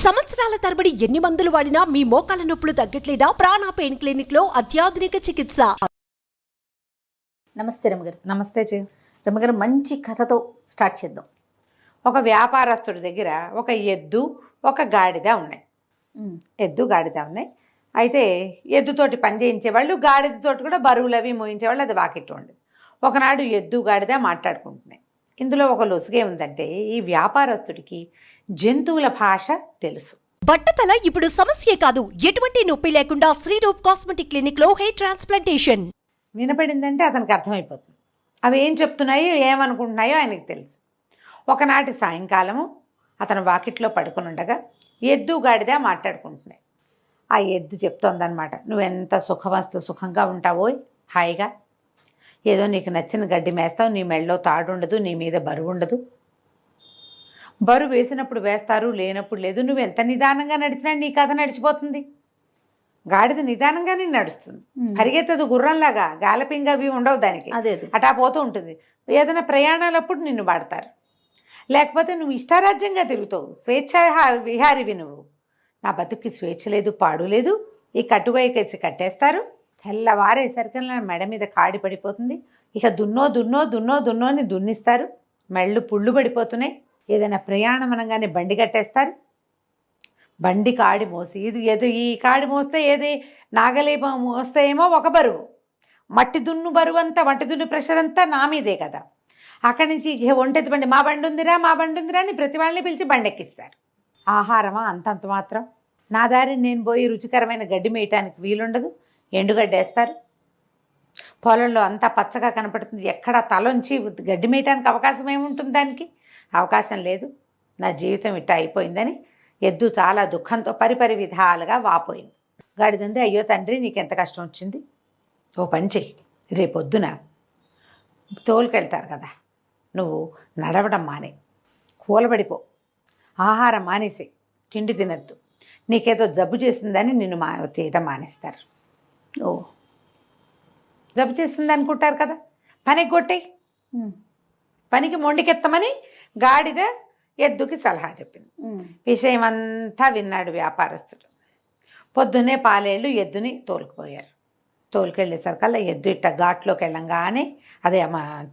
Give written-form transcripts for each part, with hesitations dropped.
సంవత్సరాల తరబడి ఎన్ని మందులు వాడినా మీ మోకాల నొప్పులు తగ్గట్లేదా? ప్రాణ పెయిన్ క్లినిక్ లో అత్యాధునిక చికిత్స. నమస్తే రమగారు. నమస్తే జీ. రమగారు, మంచి కథతో స్టార్ట్ చేద్దాం. ఒక వ్యాపారస్తుడి దగ్గర ఒక ఎద్దు ఒక గాడిద ఉన్నాయి. ఎద్దు గాడిద ఉన్నాయి. అయితే ఎద్దుతోటి పని చేయించేవాళ్ళు, గాడిదతోటి కూడా బరువులు అవి మోయించేవాళ్ళు. అది వాకిట్టు ఉండేది. ఒకనాడు ఎద్దు గాడిద మాట్లాడుకుంటున్నాయి. ఇందులో ఒక లొసుగే ఉందంటే, ఈ వ్యాపారస్తుడికి జంతువుల భాష తెలుసు. బట్టతల ఇప్పుడు సమస్యే కాదు. ఎటువంటి నొప్పి లేకుండా శ్రీరూప్ కాస్మెటిక్ క్లినిక్ లో హెయిర్ ట్రాన్స్ప్లాంటేషన్. వినపడిందంటే అతనికి అర్థమైపోతుంది. అవి ఏం చెప్తున్నాయో ఏమనుకుంటున్నాయో ఆయనకు తెలుసు. ఒకనాటి సాయంకాలము అతను వాకిట్లో పడుకుని ఉండగా ఎద్దు గాడిద మాట్లాడుకుంటున్నాయి. ఆ ఎద్దు చెప్తోందనమాట, నువ్వెంత సుఖంగా ఉంటావో, హాయిగా ఏదో నీకు నచ్చిన గడ్డి మేస్తావు, నీ మెళ్ళలో తాడు ఉండదు, నీ మీద బరువు ఉండదు. బరువు వేసినప్పుడు వేస్తారు, లేనప్పుడు లేదు. నువ్వు ఎంత నిదానంగా నడిచినా నీ కథ నడిచిపోతుంది. గాడిద నిదానంగానే నడుస్తుంది, పరిగెత్తదు గుర్రంలాగా. గాలపింగ్ అవి ఉండవు దానికి, అటా పోతూ ఉంటుంది. ఏదైనా ప్రయాణాలప్పుడు నిన్ను వాడతారు, లేకపోతే నువ్వు ఇష్టారాజ్యంగా తిరుగుతావు. స్వేచ్ఛ విహారివి నువ్వు. నా బతుక్కి స్వేచ్ఛ లేదు, పాడు లేదు. ఈ కట్టువైకేసి కట్టేస్తారు. తెల్లవారేసరికి మెడ మీద కాడి పడిపోతుంది. ఇక దున్నో అని దున్నిస్తారు. మెళ్ళు పుళ్ళు పడిపోతున్నాయి. ఏదైనా ప్రయాణం అనగానే బండి కట్టేస్తారు. బండి కాడి మోసి ఈ కాడి మోస్తే ఏది నాగలి మోస్తే ఏమో ఒక బరువు, మట్టి దున్ను బరువు అంతా, మట్టి దున్ను ప్రెషర్ అంతా నా మీదే కదా. అక్కడి నుంచి ఒంటెత్తి బండి, మా బండి ఉందిరా అని ప్రతి వాళ్ళని పిలిచి బండి ఎక్కిస్తారు. ఆహారమా అంతంత మాత్రం. నా దారిని నేను పోయి రుచికరమైన గడ్డి మేయటానికి వీలుండదు. ఎండుగడ్డి వేస్తారు. పొలంలో అంతా పచ్చగా కనపడుతుంది. ఎక్కడ తలొంచి గడ్డి మేయటానికి అవకాశం ఏముంటుంది? దానికి అవకాశం లేదు. నా జీవితం ఇట్ట అయిపోయిందని ఎద్దు చాలా దుఃఖంతో పరిపరి విధాలుగా వాపోయింది. గాడిదంది, అయ్యో తండ్రి, నీకెంత కష్టం వచ్చింది. ఓ పని చెయ్యి, రేపొద్దున తోలుకెళ్తారు కదా, నువ్వు నడవడం మానే, కూలబడిపో, ఆహారం మానేసి, తిండి తినద్దు. నీకేదో జబ్బు చేసిందని నిన్ను చేయటం మానేస్తారు. ఓ జబ్బు చేసింది అనుకుంటారు కదా, పనికి కొట్టేయి, పనికి మొండికెత్తమని గాడిద ఎద్దుకి సలహా చెప్పింది. విషయం అంతా విన్నాడు వ్యాపారస్తుడు. పొద్దున్నే పాలేళ్ళు ఎద్దుని తోలుకుపోయారు. తోలుకెళ్ళేసరికల్లా ఎద్దు ఇట్ట ఘాట్లోకి వెళ్ళంగానే, అదే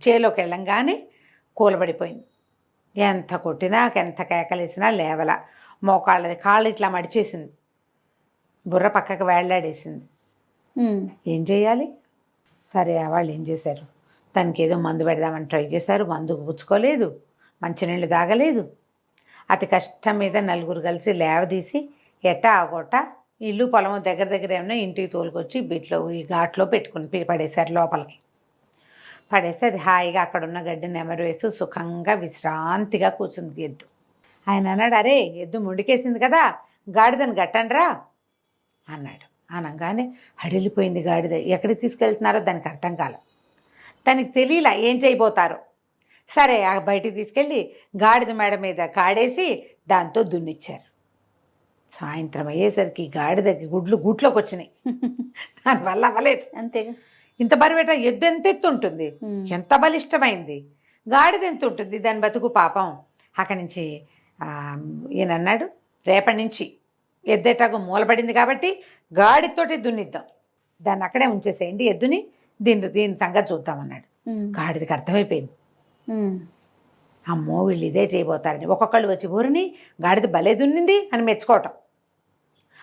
చేలోకి వెళ్ళంగానే కూలబడిపోయింది. ఎంత కొట్టినా, ఎంత కేకలేసినా లేవల. కాళ్ళు ఇట్లా మడిచేసింది, బుర్ర పక్కకు వేళ్లాడేసింది. ఏం చేయాలి? సరే, వాళ్ళు ఏం చేశారు, దానికి ఏదో మందు పెడదామని ట్రై చేశారు. మందుకు పుచ్చుకోలేదు, మంచినీళ్ళు తాగలేదు. అతి కష్టం మీద నలుగురు కలిసి లేవదీసి ఎట్టా ఆగొట్ట ఇల్లు పొలము దగ్గర ఏమన్నా ఇంటికి తోలుకొచ్చి ఈ ఘాట్లో పెట్టుకుని పడేశారు. లోపలికి పడేస్తే అది హాయిగా అక్కడున్న గడ్డిని నెమరు వేస్తూ సుఖంగా విశ్రాంతిగా కూర్చుంది ఎద్దు. ఆయన అన్నాడు, అరే ఎద్దు ముండికేసింది కదా, గాడిదని గట్టండ్రా అన్నాడు. అనగానే హడిలిపోయింది గాడిద. ఎక్కడికి తీసుకెళ్తున్నారో దానికి అర్థం కాల. దానికి తెలియలా ఏం చేయబోతారో. సరే, బయటికి తీసుకెళ్ళి గాడిద మేడ మీద కాడేసి దాంతో దున్నిచ్చారు. సాయంత్రం అయ్యేసరికి గాడిదకి గూట్లోకి వచ్చినాయి. దానివల్ల అవ్వలేదు. అంతేగా, ఇంత బరువేట ఎద్దు ఎంత ఎత్తు ఉంటుంది, ఎంత బలిష్టమైంది. గాడిద ఎంత ఉంటుంది దాని బతుకు పాపం. అక్కడి నుంచి ఈయన అన్నాడు, రేపటి నుంచి ఎద్దేటాకు మూలపడింది కాబట్టి గాడితోటి దున్నిద్దాం, దాన్ని అక్కడే ఉంచేసేయండి ఎద్దుని, దీని సంగతి చూద్దామన్నాడు. గాడిదకి అర్థమైపోయింది, అమ్మో వీళ్ళు ఇదే చేయబోతారని. ఒక్కొక్కళ్ళు వచ్చి ఊరిని గాడిద భలే దున్నింది అని మెచ్చుకోవటం.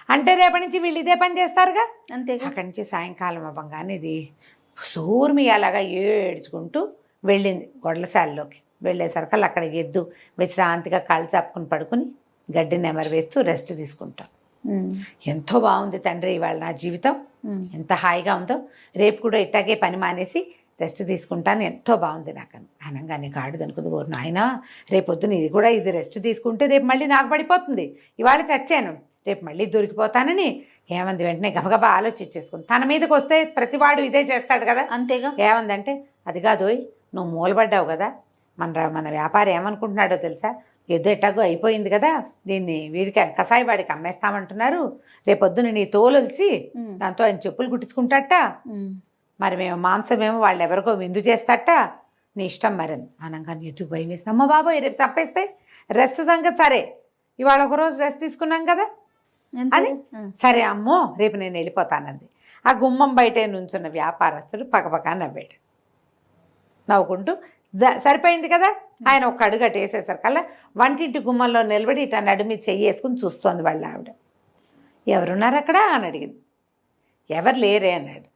అంటే రేపటి నుంచి వీళ్ళు ఇదే పని చేస్తారుగా. అంతే. అక్కడి నుంచి సాయంకాలం అవ్వగానే ఇది సూర్మి అలాగా ఏడ్చుకుంటూ వెళ్ళింది గొడ్లశాలలోకి. వెళ్ళేసరికల్లా అక్కడ ఎద్దు విశ్రాంతిగా కాళ్ళు చాపుకుని పడుకుని గడ్డి నెమరు వేస్తూ రెస్ట్ తీసుకుంటాం. ఎంతో బాగుంది తండ్రి ఇవాళ నా జీవితం, ఎంత హాయిగా ఉందో. రేపు కూడా ఇట్టాగే పని మానేసి రెస్ట్ తీసుకుంటాను, ఎంతో బాగుంది నాకు అనగానే గాడిద అనుకుంది, ఓరు నాయనా, రేపొద్దున ఇది రెస్ట్ తీసుకుంటే రేపు మళ్ళీ నాకు పడిపోతుంది. ఇవాళ చచ్చాను, రేపు మళ్ళీ దొరికిపోతానని ఏమంది. వెంటనే గబగబా ఆలోచించేసుకుంది. తన మీదకి వస్తే ప్రతివాడు ఇదే చేస్తాడు కదా. అంతేగా. ఏమందంటే, అది కాదోయ్, నువ్వు మూలపడ్డావు కదా, మన వ్యాపారం ఏమనుకుంటున్నాడో తెలుసా, ఎద్దు ఎట్టాగో అయిపోయింది కదా, దీన్ని వీడికి కసాయివాడికి అమ్మేస్తామంటున్నారు. రేపొద్దున నీ తోలొలిచి దాంతో ఆయన చెప్పులు కుట్టించుకుంటాట, మరి మేము మాంసమేమో వాళ్ళు ఎవరికో విందు చేస్తాట, నీ ఇష్టం మరి అనగానే ఎద్దుకు భయం వేసింది. అమ్మ బాబోయ్, రేపు తప్పేస్తే రెస్ట్ సంగతి సరే, ఇవాళ ఒకరోజు రెస్ట్ తీసుకున్నాం కదా అంతే. అని సరే అమ్మో రేపు నేను వెళ్ళిపోతానంది. ఆ గుమ్మం బయటే నుంచున్న వ్యాపారస్తుడు పక్కపక్క నవ్వాడు. నవ్వుకుంటూ సరిపోయింది కదా. ఆయన ఒక అడుగు అటు వేసేసరికల్లా వంటింటి గుమ్మంలో నిలబడి ఇట్లా నడుమి చెయ్యి వేసుకుని చూస్తోంది వాళ్ళ ఆవిడ. ఎవరున్నారు అక్కడ అని అడిగింది. ఎవరు లేరే అన్నాడు.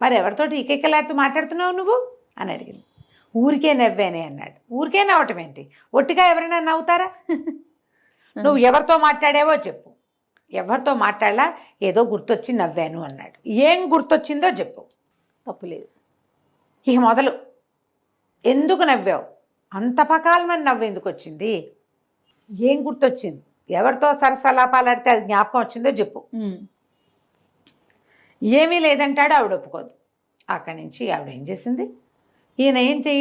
మరి ఎవరితోటి ఇకెక్కలాడుతూ మాట్లాడుతున్నావు నువ్వు అని అడిగింది. ఊరికే నవ్వేనే అన్నాడు. ఊరికే నవ్వటం ఏంటి, ఒట్టిగా ఎవరైనా నవ్వుతారా? నువ్వు ఎవరితో మాట్లాడావో చెప్పు. ఎవరితో మాట్లాడలా, ఏదో గుర్తొచ్చి నవ్వాను అన్నాడు. ఏం గుర్తొచ్చిందో చెప్పు. తప్పులేదు. ఇక మొదలు. ఎందుకు నవ్వావు, అంత పకాలమని నవ్వు ఎందుకు వచ్చింది, ఏం గుర్తొచ్చింది, ఎవరితో సరసలాపాలాడితే అది జ్ఞాపకం వచ్చిందో చెప్పు. ఏమీ లేదంటాడు. ఆవిడ ఒప్పుకోదు. అక్కడి నుంచి ఆవిడ ఏం చేసింది, ఈయన ఏంటి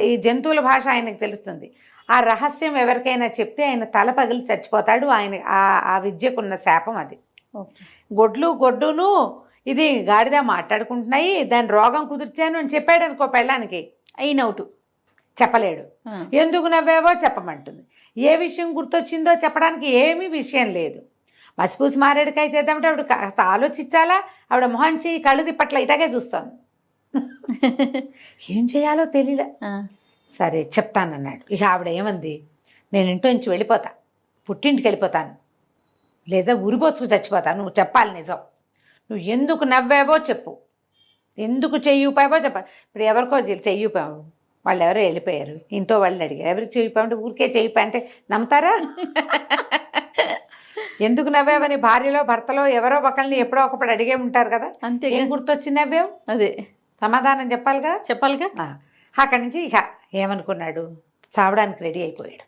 ఈ జంతువుల భాష ఆయనకు తెలుస్తుంది. ఆ రహస్యం ఎవరికైనా చెప్తే ఆయన తల పగిలి చచ్చిపోతాడు. ఆయన ఆ విద్యకున్న శాపం అది. గొడ్డును ఇది గాడిద మాట్లాడుకుంటున్నాయి, దాని రోగం కుదిర్చాను అని చెప్పాడు అనుకో పెళ్ళానికి, అయినవుటు. చెప్పలేడు. ఎందుకు నవ్వావో చెప్పమంటుంది. ఏ విషయం గుర్తొచ్చిందో చెప్పడానికి ఏమీ విషయం లేదు. మసిపూసి మారేడుకాయ చేద్దామంటే ఆవిడ కాస్త ఆలోచించాలా. ఆవిడ మొహంచి కళ్ళు తిప్పట్ల ఇటాగే చూస్తాను. ఏం చేయాలో తెలియలే. సరే చెప్తానన్నాడు. ఇక ఆవిడ ఏమంది, నేను ఇంట్లో నుంచి వెళ్ళిపోతా, పుట్టింటికి వెళ్ళిపోతాను, లేదా ఉరిపోసుకు చచ్చిపోతాను. నువ్వు చెప్పాలి నిజం. నువ్వు ఎందుకు నవ్వావో చెప్పు, ఎందుకు చెయ్యి ఊపావో చెప్ప. ఇప్పుడు ఎవరికో చెయ్యి ఊపావు, వాళ్ళు ఎవరో వెళ్ళిపోయారు, ఇంట్లో వాళ్ళని అడిగారు ఎవరికి చెయ్యి ఊపామంటే ఊరికే చెయ్యి ఊపా అంటే నమ్ముతారా? ఎందుకు నవ్వావని భార్యలో భర్తలో ఎవరో ఒకళ్ళని ఎప్పుడో ఒకప్పుడు అడిగే ఉంటారు కదా. అంతే. ఏం గుర్తొచ్చి నవ్వావు, అదే సమాధానం చెప్పాలిగా. అక్కడి నుంచి ఇక ఏమనుకున్నాడు, చావడానికి రెడీ అయిపోయాడు.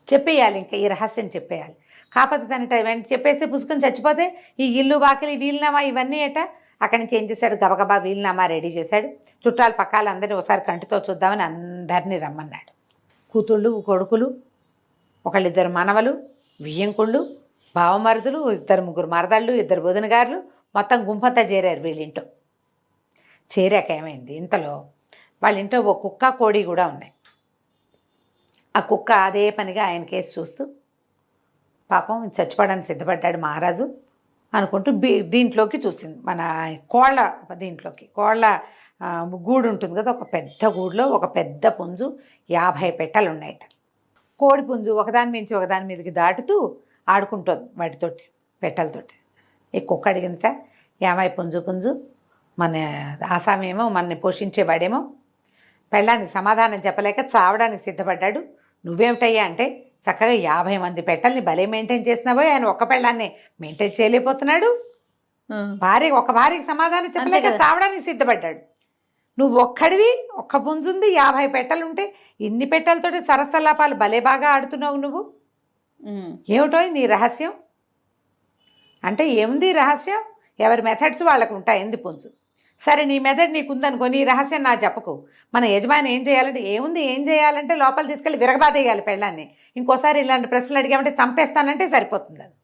చెప్పేయాలి, ఇంకా ఈ రహస్యం చెప్పేయాలి. కాకపోతే తన వెంట చెప్పేస్తే పుసుకొని చచ్చిపోతే ఈ ఇల్లు వాకిలి వీలునామా ఇవన్నీ ఏట. అక్కడి నుంచి ఏం చేశాడు, గబగబా వీలునామా రెడీ చేశాడు. చుట్టాలు పక్కాలు అందరినీ ఒకసారి కంటితో చూద్దామని అందరినీ రమ్మన్నాడు. కూతుళ్ళు కొడుకులు, ఒకళ్ళిద్దరు మనవలు, వియ్యంకుళ్ళు, బావమరుదులు, 2-3 మరదళ్ళు, 2 వదినగారులు, మొత్తం గుంపంతా చేరారు వీళ్ళింటో. చేరాక ఏమైంది, ఇంతలో వాళ్ళ ఇంట్లో ఒక కుక్క కోడి కూడా ఉన్నాయి. ఆ కుక్క అదే పనిగా ఆయన కేసు చూస్తూ పాపం చచ్చిపోవడానికి సిద్ధపడ్డాడు మహారాజు అనుకుంటూ దీంట్లోకి చూసింది. మన కోళ్ళ దీంట్లోకి, కోళ్ళ గూడు ఉంటుంది కదా, ఒక పెద్ద గూడులో ఒక పెద్ద పుంజు 50 పెట్టెలు ఉన్నాయట. కోడి పుంజు ఒకదాని మించి ఒకదాని మీదకి దాటుతూ ఆడుకుంటుంది వాటితోటి, పెట్టెలతోటి. ఈ కుక్క అడిగింత, ఏమై పుంజు మన ఆసామేమో మనని పోషించేవాడేమో పెళ్ళానికి సమాధానం చెప్పలేక చావడానికి సిద్ధపడ్డాడు. నువ్వేమిటయ్యా అంటే, చక్కగా 50 మంది పెట్టల్ని భలే మెయింటైన్ చేసినావో, ఆయన ఒక్క పెళ్ళాన్ని మెయింటైన్ చేయలేకపోతున్నాడు. ఒక భార్యకి సమాధానం చెప్పలేక చావడానికి సిద్ధపడ్డాడు. నువ్వు ఒక్కడివి, ఒక్క పుంజుంది, 50 పెట్టెలు ఉంటే ఇన్ని పెట్టెలతోటి సరసల్లాపాలు భలే బాగా ఆడుతున్నావు నువ్వు. ఏమిటో నీ రహస్యం అంటే, ఏముంది రహస్యం, ఎవరి మెథడ్స్ వాళ్ళకు ఉంటాయి. ఎందు పుంజు, సరే నీ మెథడ్ నీకుందనుకో, నీ రహస్యం నా చెప్పకు. మన యజమాని ఏం చేయాలంటే, ఏం చేయాలంటే లోపల తీసుకెళ్ళి విరగబాదేయాలి పెళ్ళాన్ని. ఇంకోసారి ఇలాంటి ప్రశ్నలు అడిగామంటే చంపేస్తానంటే సరిపోతుంది. అది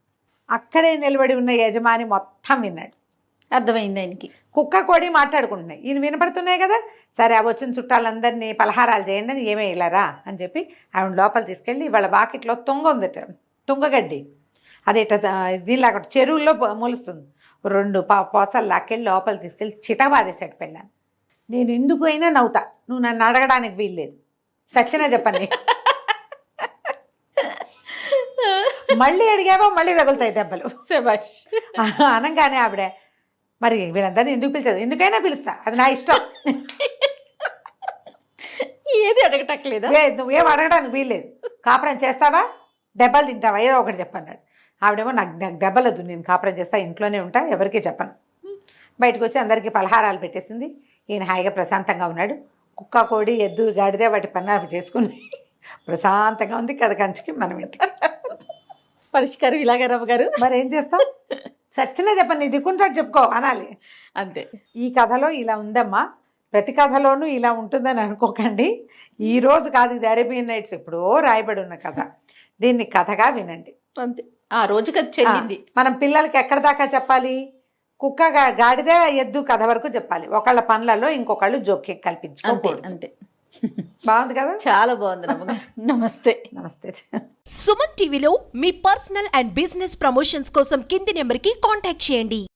అక్కడే నిలబడి ఉన్న యజమాని మొత్తం విన్నాడు. అర్థమైంది ఆయనకి. కుక్క కోడి మాట్లాడుకుంటున్నాయి, ఈయన వినపడుతున్నాయి కదా. సరే అవి వచ్చిన చుట్టాలందరినీ పలహారాలు చేయండి అని, ఏమీ ఇలారా అని చెప్పి ఆవిడ లోపల తీసుకెళ్ళి వాళ్ళ వాకిట్లో తుంగ ఉందట, తుంగగడ్డి. అది ఇట్లా దీనిలాగా చెరువుల్లో మొలుస్తుంది. 2 పోసలు లాక్కెళ్ళి లోపల తీసుకెళ్ళి చితబాదేశాడు పెళ్ళాన్ని. నేను ఎందుకు అయినా నవ్వుతా, నువ్వు నన్ను అడగడానికి వీల్లేదు, చచ్చినా చెప్పండి. మళ్ళీ అడిగావో మళ్ళీ తగులుతాయి దెబ్బలు. శభాష్ అనగానే ఆవిడ, మరి వీళ్ళందరినీ ఎందుకు పిలిచారు, ఎందుకైనా పిలుస్తా, అది నా ఇష్టం, ఏది అడగటట్లేదా, నువ్వేం అడగడానికి వీల్లేదు, కాపురం చేస్తావా దెబ్బలు తింటావా ఏదో ఒకటి చెప్పన్నాడు. ఆవిడేమో నాకు దెబ్బలొద్దు, నేను కాపురం చేస్తా, ఇంట్లోనే ఉంటా, ఎవరికీ చెప్పను. బయటకు వచ్చి అందరికీ పలహారాలు పెట్టేసింది. ఈయన హాయిగా ప్రశాంతంగా ఉన్నాడు. కుక్క కోడి ఎద్దు గాడిదే వాటి పన్నాలు చేసుకుని ప్రశాంతంగా ఉంది. కథ కంచికి మనం ఇంటి పరిష్కారం ఇలాగే రమ్మగారు. మరి ఏం చేస్తాం, సచ్చినా చెప్పండి, నీ దిక్కుంటాడు చెప్పుకో అనాలి, అంతే. ఈ కథలో ఇలా ఉందమ్మా, ప్రతి కథలోనూ ఇలా ఉంటుందని అనుకోకండి. ఈరోజు కాదు, ఇది అరేబియన్ నైట్స్ ఎప్పుడో రాయబడి ఉన్న కథ. దీన్ని కథగా వినండి, అంతే. ఆ రోజు కథ చెల్లింది. మనం పిల్లలకి ఎక్కడ దాకా చెప్పాలి, కుక్క గాడిదే ఎద్దు కథ వరకు చెప్పాలి. ఒకళ్ళ పనులలో ఇంకొకళ్ళు జోక్యం కల్పించుకోకూడదు, అంతే. బాగుంది కదా? చాలా బాగుంది రమ్మగారు. నమస్తే. నమస్తే. సుమన్ టీవీలో మీ పర్సనల్ అండ్ బిజినెస్ ప్రమోషన్స్ కోసం కింది నెంబర్కి కాంటాక్ట్ చేయండి.